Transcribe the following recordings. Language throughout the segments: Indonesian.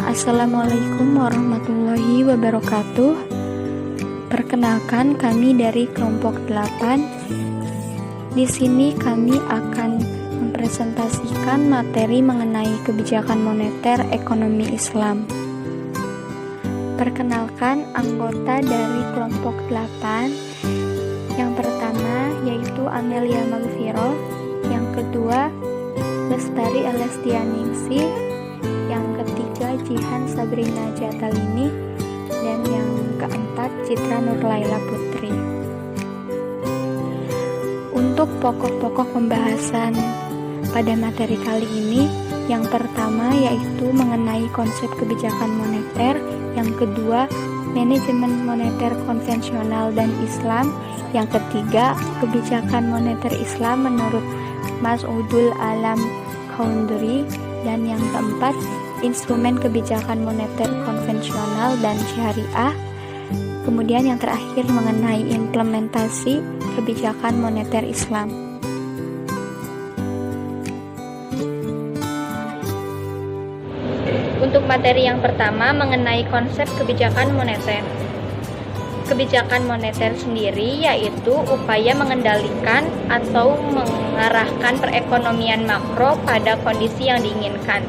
Assalamualaikum warahmatullahi wabarakatuh. Perkenalkan, kami dari kelompok 8. Di sini kami akan mempresentasikan materi mengenai kebijakan moneter ekonomi Islam. Perkenalkan anggota dari kelompok 8. Yang pertama yaitu Amelia Magfiro, yang kedua Lestari Elestianingsih, yang ketiga Jihan Sabrina Jatalini, dan yang keempat Citra Nurlaila Putri. Untuk pokok-pokok pembahasan pada materi kali ini, yang pertama yaitu mengenai konsep kebijakan moneter, yang kedua manajemen moneter konvensional dan Islam, yang ketiga kebijakan moneter Islam menurut Mas'udul Alam Khoundry, dan yang keempat instrumen kebijakan moneter konvensional dan syariah. Kemudian yang terakhir mengenai implementasi kebijakan moneter Islam. Untuk materi yang pertama mengenai konsep kebijakan moneter. Kebijakan moneter sendiri yaitu upaya mengendalikan atau mengarahkan perekonomian makro pada kondisi yang diinginkan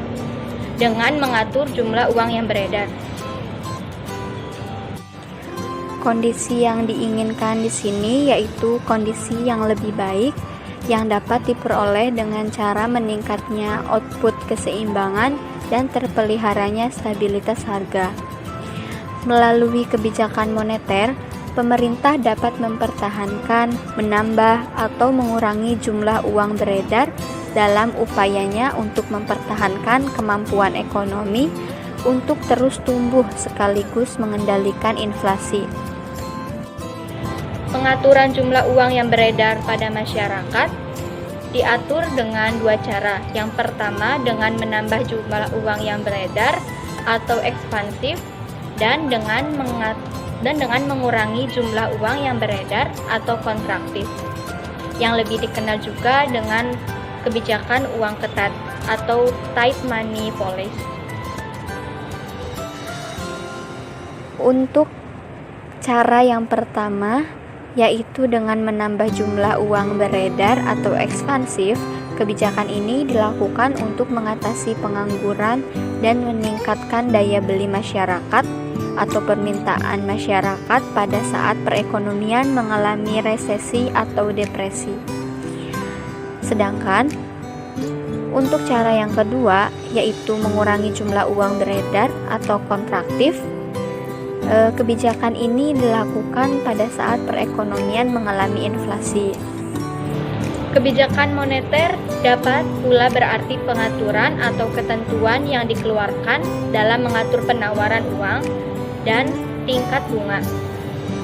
dengan mengatur jumlah uang yang beredar. Kondisi yang diinginkan di sini yaitu kondisi yang lebih baik yang dapat diperoleh dengan cara meningkatnya output keseimbangan dan terpeliharanya stabilitas harga. Melalui kebijakan moneter, pemerintah dapat mempertahankan, menambah, atau mengurangi jumlah uang beredar dalam upayanya untuk mempertahankan kemampuan ekonomi untuk terus tumbuh sekaligus mengendalikan inflasi. Pengaturan jumlah uang yang beredar pada masyarakat diatur dengan dua cara. Yang pertama dengan menambah jumlah uang yang beredar atau ekspansif, dan dengan mengurangi jumlah uang yang beredar atau kontraktif, yang lebih dikenal juga dengan kebijakan uang ketat atau tight money policy. Untuk cara yang pertama yaitu dengan menambah jumlah uang beredar atau ekspansif, kebijakan ini dilakukan untuk mengatasi pengangguran dan meningkatkan daya beli masyarakat atau permintaan masyarakat pada saat perekonomian mengalami resesi atau depresi. Sedangkan untuk cara yang kedua yaitu mengurangi jumlah uang beredar atau kontraktif, kebijakan ini dilakukan pada saat perekonomian mengalami inflasi. Kebijakan moneter dapat pula berarti pengaturan atau ketentuan yang dikeluarkan dalam mengatur penawaran uang dan tingkat bunga.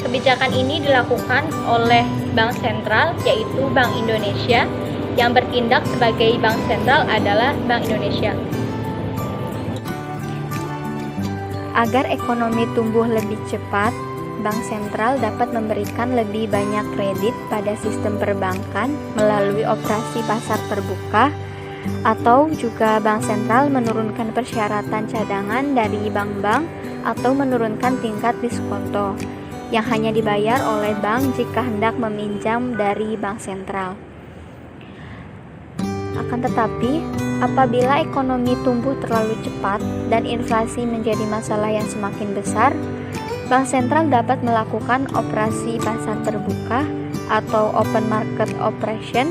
Kebijakan ini dilakukan oleh Bank Sentral, yaitu Bank Indonesia. Yang bertindak sebagai bank sentral adalah Bank Indonesia. Agar ekonomi tumbuh lebih cepat, Bank Sentral dapat memberikan lebih banyak kredit pada sistem perbankan melalui operasi pasar terbuka, atau juga Bank Sentral menurunkan persyaratan cadangan dari bank-bank atau menurunkan tingkat diskonto yang hanya dibayar oleh bank jika hendak meminjam dari Bank Sentral. Akan tetapi, apabila ekonomi tumbuh terlalu cepat dan inflasi menjadi masalah yang semakin besar, Bank Sentral dapat melakukan operasi pasar terbuka atau open market operation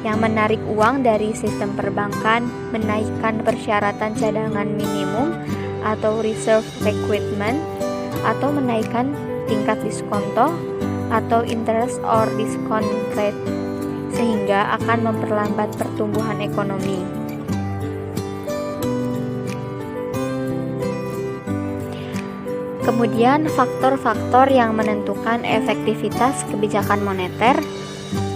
yang menarik uang dari sistem perbankan, menaikkan persyaratan cadangan minimum atau reserve requirement, atau menaikkan tingkat diskonto atau interest or discount rate, sehingga akan memperlambat pertumbuhan ekonomi. Kemudian faktor-faktor yang menentukan efektivitas kebijakan moneter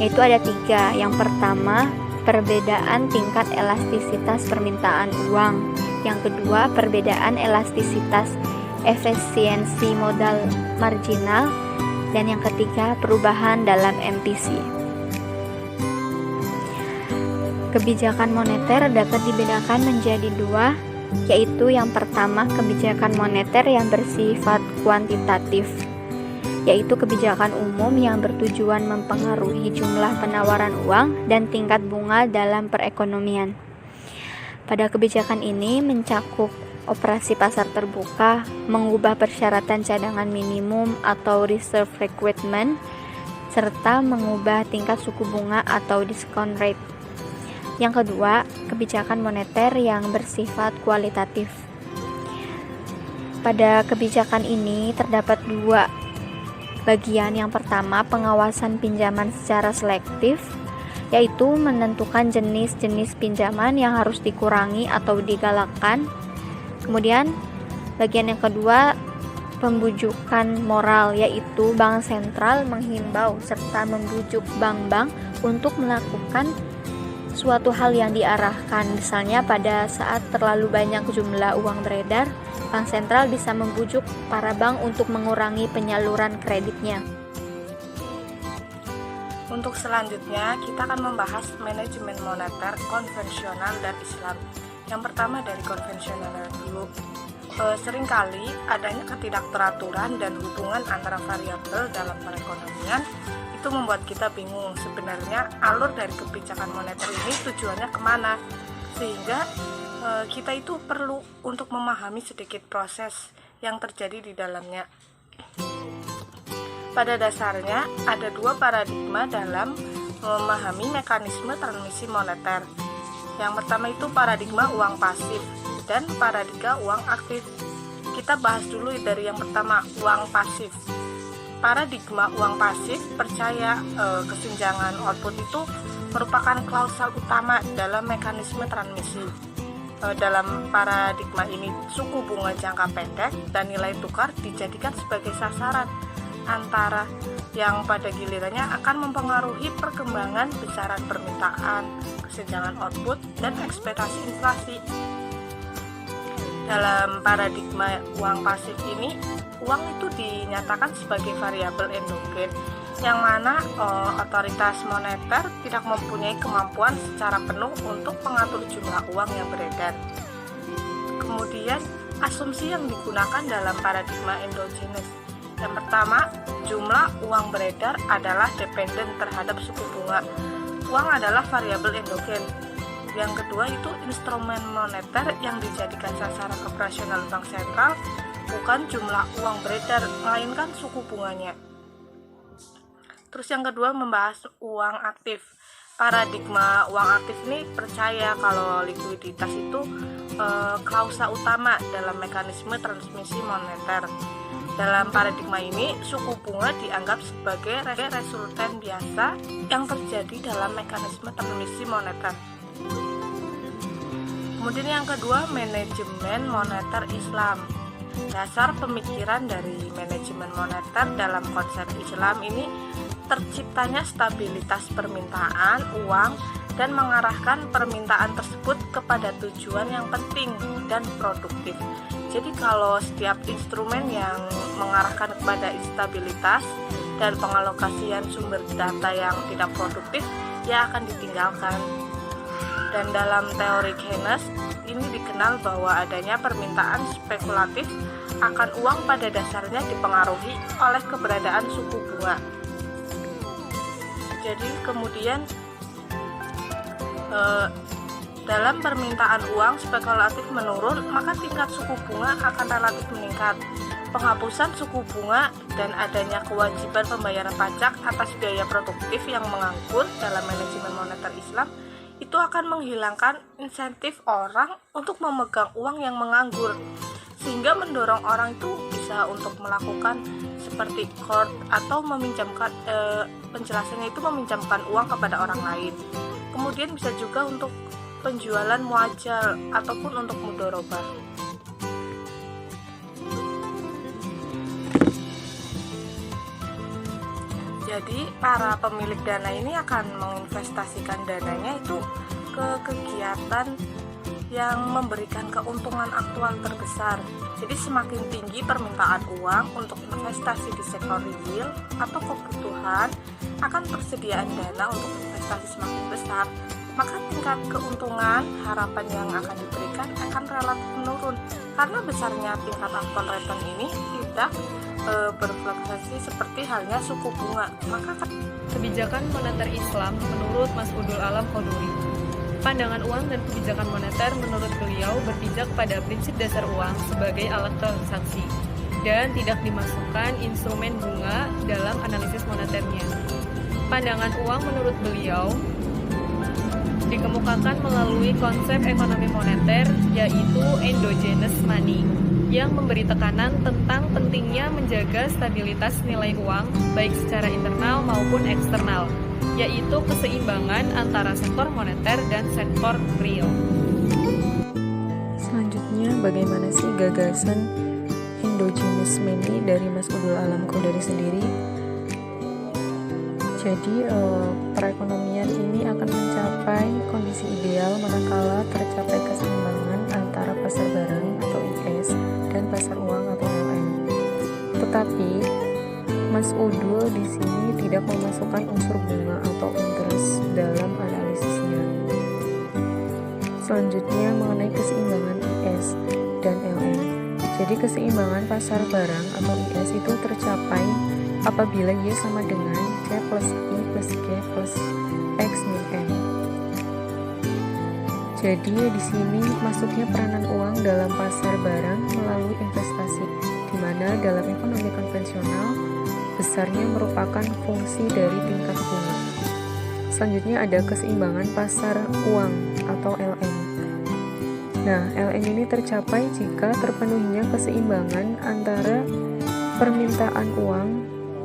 yaitu ada 3. Yang pertama, perbedaan tingkat elastisitas permintaan uang. Yang kedua, perbedaan elastisitas efisiensi modal marginal. Dan yang ketiga, perubahan dalam MPC. Kebijakan moneter dapat dibedakan menjadi 2, yaitu yang pertama kebijakan moneter yang bersifat kuantitatif, yaitu kebijakan umum yang bertujuan mempengaruhi jumlah penawaran uang dan tingkat bunga dalam perekonomian. Pada kebijakan ini mencakup operasi pasar terbuka, mengubah persyaratan cadangan minimum atau reserve requirement, serta mengubah tingkat suku bunga atau discount rate. Yang kedua, kebijakan moneter yang bersifat kualitatif. Pada kebijakan ini terdapat dua bagian. Yang pertama, pengawasan pinjaman secara selektif, yaitu menentukan jenis-jenis pinjaman yang harus dikurangi atau digalakkan. Kemudian, bagian yang kedua, pembujukan moral, yaitu bank sentral menghimbau serta membujuk bank-bank untuk melakukan suatu hal yang diarahkan. Misalnya pada saat terlalu banyak jumlah uang beredar, bank sentral bisa membujuk para bank untuk mengurangi penyaluran kreditnya. Untuk selanjutnya, kita akan membahas manajemen moneter konvensional dan Islam. Yang pertama dari konvensional dulu. Seringkali adanya ketidakteraturan dan hubungan antara variabel dalam perekonomian itu membuat kita bingung sebenarnya alur dari kebijakan moneter ini tujuannya kemana, sehingga kita itu perlu untuk memahami sedikit proses yang terjadi di dalamnya. Pada dasarnya ada dua paradigma dalam memahami mekanisme transmisi moneter. Yang pertama itu paradigma uang pasif dan paradigma uang aktif. Kita bahas dulu dari yang pertama, uang pasif. Paradigma uang pasif percaya kesenjangan output itu merupakan klausal utama dalam mekanisme transmisi. Dalam paradigma ini, suku bunga jangka pendek dan nilai tukar dijadikan sebagai sasaran antara yang pada gilirannya akan mempengaruhi perkembangan besaran permintaan, kesenjangan output, dan ekspektasi inflasi. Dalam paradigma uang pasif ini, uang itu dinyatakan sebagai variabel endogen, yang mana otoritas moneter tidak mempunyai kemampuan secara penuh untuk mengatur jumlah uang yang beredar. Kemudian, asumsi yang digunakan dalam paradigma endogenes. Yang pertama, jumlah uang beredar adalah dependen terhadap suku bunga. Uang adalah variabel endogen. Yang kedua itu instrumen moneter yang dijadikan sasaran operasional bank sentral bukan jumlah uang beredar, melainkan suku bunganya. Terus yang kedua membahas uang aktif. Paradigma uang aktif ini percaya kalau likuiditas itu klausa utama dalam mekanisme transmisi moneter. Dalam paradigma ini, suku bunga dianggap sebagai resultan biasa yang terjadi dalam mekanisme transmisi moneter. Kemudian yang kedua, manajemen moneter Islam. Dasar pemikiran dari manajemen moneter dalam konsep Islam ini terciptanya stabilitas permintaan uang dan mengarahkan permintaan tersebut kepada tujuan yang penting dan produktif. Jadi kalau setiap instrumen yang mengarahkan kepada instabilitas dan pengalokasian sumber data yang tidak produktif, ya akan ditinggalkan. Dan dalam teori Keynes, ini dikenal bahwa adanya permintaan spekulatif akan uang pada dasarnya dipengaruhi oleh keberadaan suku bunga. Jadi kemudian dalam permintaan uang spekulatif menurun, maka tingkat suku bunga akan relatif meningkat. Penghapusan suku bunga dan adanya kewajiban pembayaran pajak atas biaya produktif yang menganggur dalam manajemen moneter Islam itu akan menghilangkan insentif orang untuk memegang uang yang menganggur, sehingga mendorong orang itu bisa untuk melakukan seperti court atau meminjamkan penjelasannya itu meminjamkan uang kepada orang lain. Kemudian bisa juga untuk penjualan muajal ataupun untuk mudharabah. Jadi para pemilik dana ini akan menginvestasikan dananya itu ke kegiatan yang memberikan keuntungan aktual terbesar. Jadi semakin tinggi permintaan uang untuk investasi di sektor real atau kebutuhan, akan persediaan dana untuk investasi semakin besar. maka tingkat keuntungan harapan yang akan diberikan akan relatif menurun karena besarnya tingkat upfront return ini tidak berfluktuasi seperti halnya suku bunga. Maka Kebijakan moneter Islam menurut Mas Udul Alam Qoduri. Pandangan uang dan kebijakan moneter menurut beliau berpijak pada prinsip dasar uang sebagai alat transaksi dan tidak dimasukkan instrumen bunga dalam analisis moneternya. Pandangan uang menurut beliau dikemukakan melalui konsep ekonomi moneter yaitu endogenous money yang memberi tekanan tentang pentingnya menjaga stabilitas nilai uang baik secara internal maupun eksternal, yaitu keseimbangan antara sektor moneter dan sektor real. Selanjutnya, bagaimana sih gagasan endogenous money dari Mas Udul Alam Qoduri sendiri? Jadi, perekonomian ini akan mencapai kondisi ideal manakala tercapai keseimbangan antara pasar barang atau IS dan pasar uang atau LM. Tetapi Mas Udul di sini tidak memasukkan unsur bunga atau interest dalam analisisnya. Selanjutnya mengenai keseimbangan IS dan LM. Jadi keseimbangan pasar barang atau IS itu tercapai apabila Y sama dengan C plus I plus G plus X min M. Jadi di sini masuknya peranan uang dalam pasar barang melalui investasi, di mana dalam ekonomi konvensional besarnya merupakan fungsi dari tingkat bunga. Selanjutnya ada keseimbangan pasar uang atau LM. Nah, LM ini tercapai jika terpenuhinya keseimbangan antara permintaan uang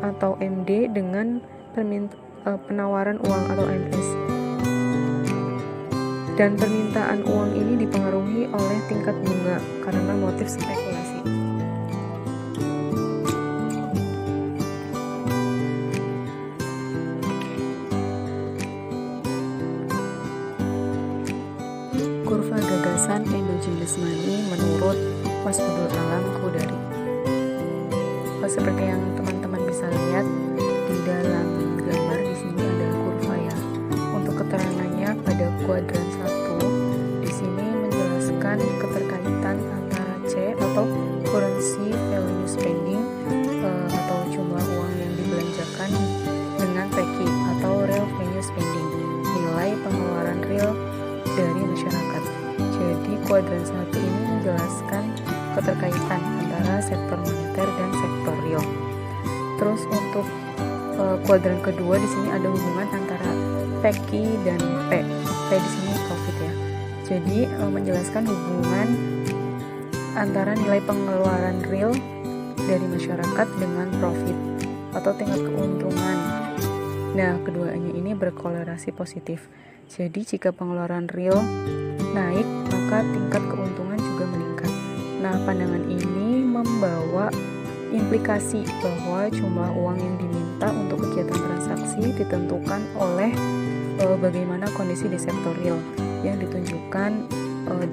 atau MD dengan penawaran uang atau MS. Dan permintaan uang ini dipengaruhi oleh tingkat bunga karena motif spekulasi. Kurva gagasan endogenous money menurut Mas Udul Alam Qoduri. Seperti yang teman-teman bisa lihat di dalam gambar di sini ada kurva ya. Untuk keterangannya pada kuadran 1 di sini menjelaskan keterkaitan antara C atau currency value spending atau jumlah uang yang dibelanjakan dengan PQ atau real value spending, nilai pengeluaran real dari masyarakat. Jadi kuadran 1 ini menjelaskan keterkaitan antara sektor moneter dan sektor real. Terus untuk kuadran kedua di sini ada hubungan antara PQ dan P. P di sini profit ya. Jadi menjelaskan hubungan antara nilai pengeluaran real dari masyarakat dengan profit atau tingkat keuntungan. Nah, keduanya ini berkolerasi positif. Jadi jika pengeluaran real naik, maka tingkat keuntungan juga meningkat. Nah, pandangan ini membawa implikasi bahwa jumlah uang yang diminta untuk kegiatan transaksi ditentukan oleh bagaimana kondisi di sektor real yang ditunjukkan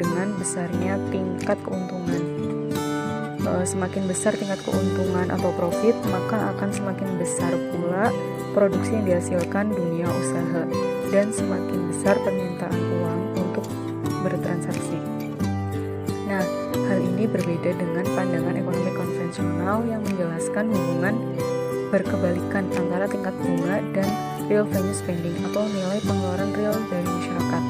dengan besarnya tingkat keuntungan. Semakin besar tingkat keuntungan atau profit, maka akan semakin besar pula produksi yang dihasilkan dunia usaha dan semakin besar permintaan uang untuk bertransaksi. Nah, hal ini berbeda dengan pandangan ekonomi konvensional yang menjelaskan hubungan berkebalikan antara tingkat bunga dan real value spending atau nilai pengeluaran real dari masyarakat.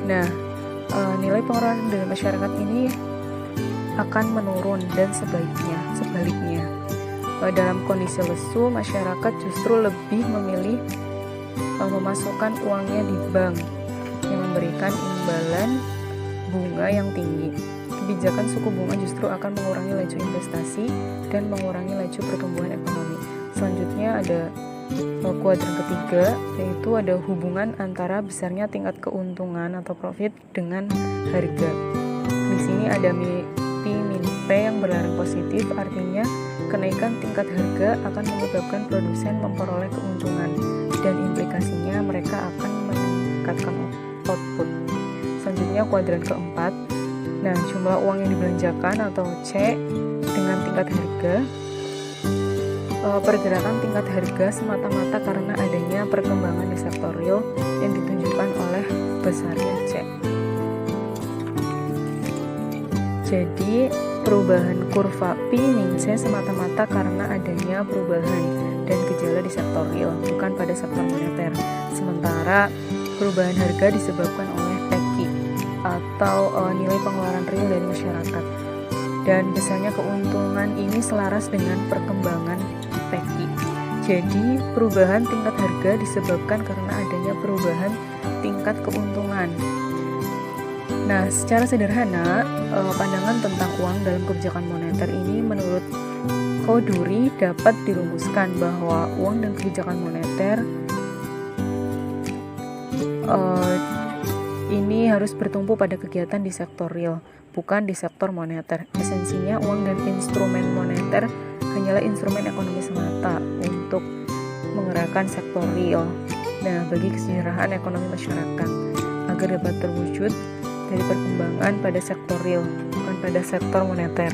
Nah, nilai pengeluaran dari masyarakat ini akan menurun dan sebaliknya. Dalam kondisi lesu, masyarakat justru lebih memilih memasukkan uangnya di bank yang memberikan imbalan bunga yang tinggi. Kebijakan suku bunga justru akan mengurangi laju investasi dan mengurangi laju pertumbuhan ekonomi. Selanjutnya ada kuadran ketiga, yaitu ada hubungan antara besarnya tingkat keuntungan atau profit dengan harga. Di sini ada P min P yang berlarang positif, artinya kenaikan tingkat harga akan menyebabkan produsen memperoleh keuntungan dan implikasinya mereka akan meningkatkan output. Selanjutnya kuadran keempat. Nah, jumlah uang yang dibelanjakan atau C dengan tingkat harga pergerakan tingkat harga semata-mata karena adanya perkembangan di sektor real yang ditunjukkan oleh besarnya C. Jadi perubahan kurva P min C semata-mata karena adanya perubahan dan gejala di sektor real, bukan pada sektor moneter. Sementara perubahan harga disebabkan oleh PQ atau nilai pengeluaran real dari masyarakat. Dan besarnya keuntungan ini selaras dengan perkembangan PQ. Jadi perubahan tingkat harga disebabkan karena adanya perubahan tingkat keuntungan. Nah, secara sederhana, pandangan tentang uang dalam kebijakan moneter ini menurut Choudhury dapat dirumuskan bahwa uang dan kebijakan moneter ini harus bertumpu pada kegiatan di sektor real, bukan di sektor moneter. Esensinya, uang dan instrumen moneter hanyalah instrumen ekonomi semata untuk menggerakkan sektor real. Nah, bagi kesejahteraan ekonomi masyarakat agar dapat terwujud dari perkembangan pada sektor real, bukan pada sektor moneter.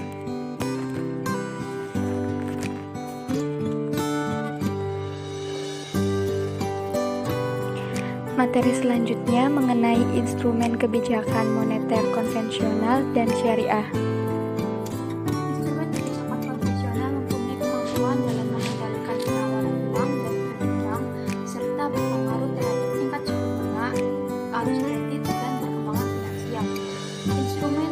Materi selanjutnya mengenai instrumen kebijakan moneter konvensional dan syariah. Instrumen kebijakan konvensional mempunyai kemampuan dalam mengendalikan penawaran uang dan berkembang serta berpengaruh terhadap tingkat suku bunga, arus kredit, dan perkembangan finansial. Instrumen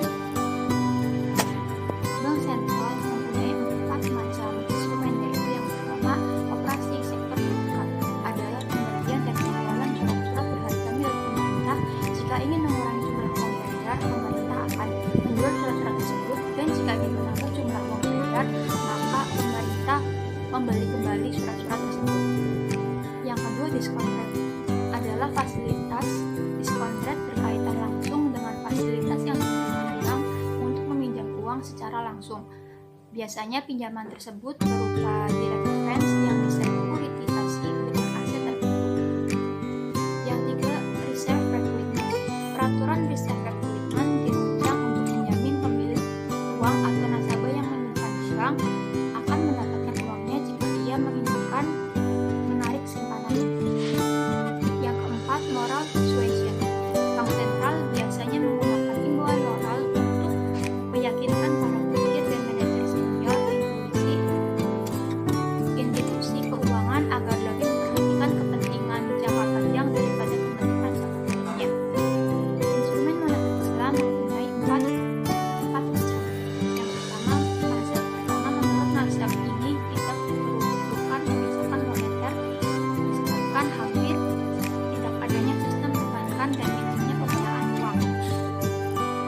bank sentral mempunyai 4 macam instrumen, yaitu yang pertama, operasi sektor terbuka adalah pembagian dan penjualan surat-surat berharga milik pemerintah. Jika ingin mengurangi jumlah uang beredar, pemerintah akan menjual surat-surat tersebut, dan jika ingin menambah jumlah uang beredar, maka pemerintah membeli kembali surat-surat tersebut. Yang kedua, diskon rate adalah fasilitas. Diskon rate berkaitan langsung dengan fasilitas yang diberikan bank untuk meminjam uang secara langsung. Biasanya pinjaman tersebut berupa direct advance yang disekuritisasi dengan aset tertentu. Yang tiga, reserve recruitment. Peraturan reserve recruitment dirancang untuk menjamin pemilik uang atau nasabah yang menyimpan di bank akan mendapatkan uangnya jika ia menginginkan menarik simpanan. Yang keempat, moral persuasion. Bank sentral biasanya menggunakan himbauan moral untuk meyakinkan para bankir dan manajer senior institusi keuangan agar lebih memperhatikan kepentingan jangka panjang daripada kepentingan jangka pendeknya. Instrumen moneter Islam mempunyai empat macam. Yang pertama, mazhab. Menurut mazhab ini tidak diperlukan kebijakan moneter disebabkan hampir tidak adanya sistem perbankan dan minimnya penggunaan uang.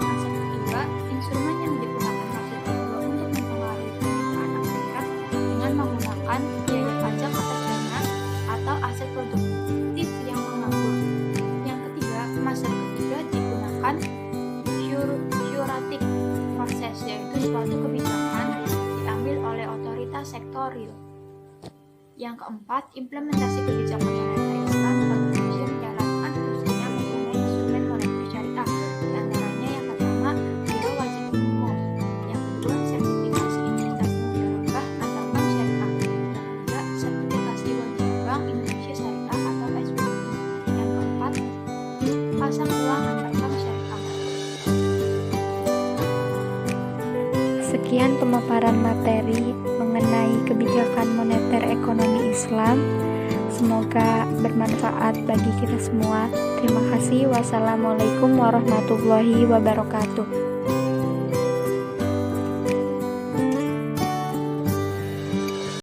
Mazhab kedua, instrumen yang digunakan mazhab kedua untuk mempengaruhi permintaan akhirat dengan menggunakan biaya pajak atas dana atau aset produktif yang menganggur. Yang ketiga, mazhab ketiga digunakan curative proses, yaitu suatu kebijakan diambil oleh otoritas sektor real. Yang keempat, implementasi kebijakan moneter Islam Bank Indonesia menjalankan fungsinya mempunyai instrumen moneter syariah. Di antaranya yang pertama, biro wajib umum. Yang kedua, sertifikasi identitas mudharabah antar bank syariah. Yang ketiga, sertifikasi wajib bank Indonesia syariah atau SWI. Yang keempat, pasang uang antar bank syariah. Sekian pemaparan materi mengenai kebijakan moneter ekonomi Islam. Semoga bermanfaat bagi kita semua. Terima kasih. Wassalamualaikum warahmatullahi wabarakatuh.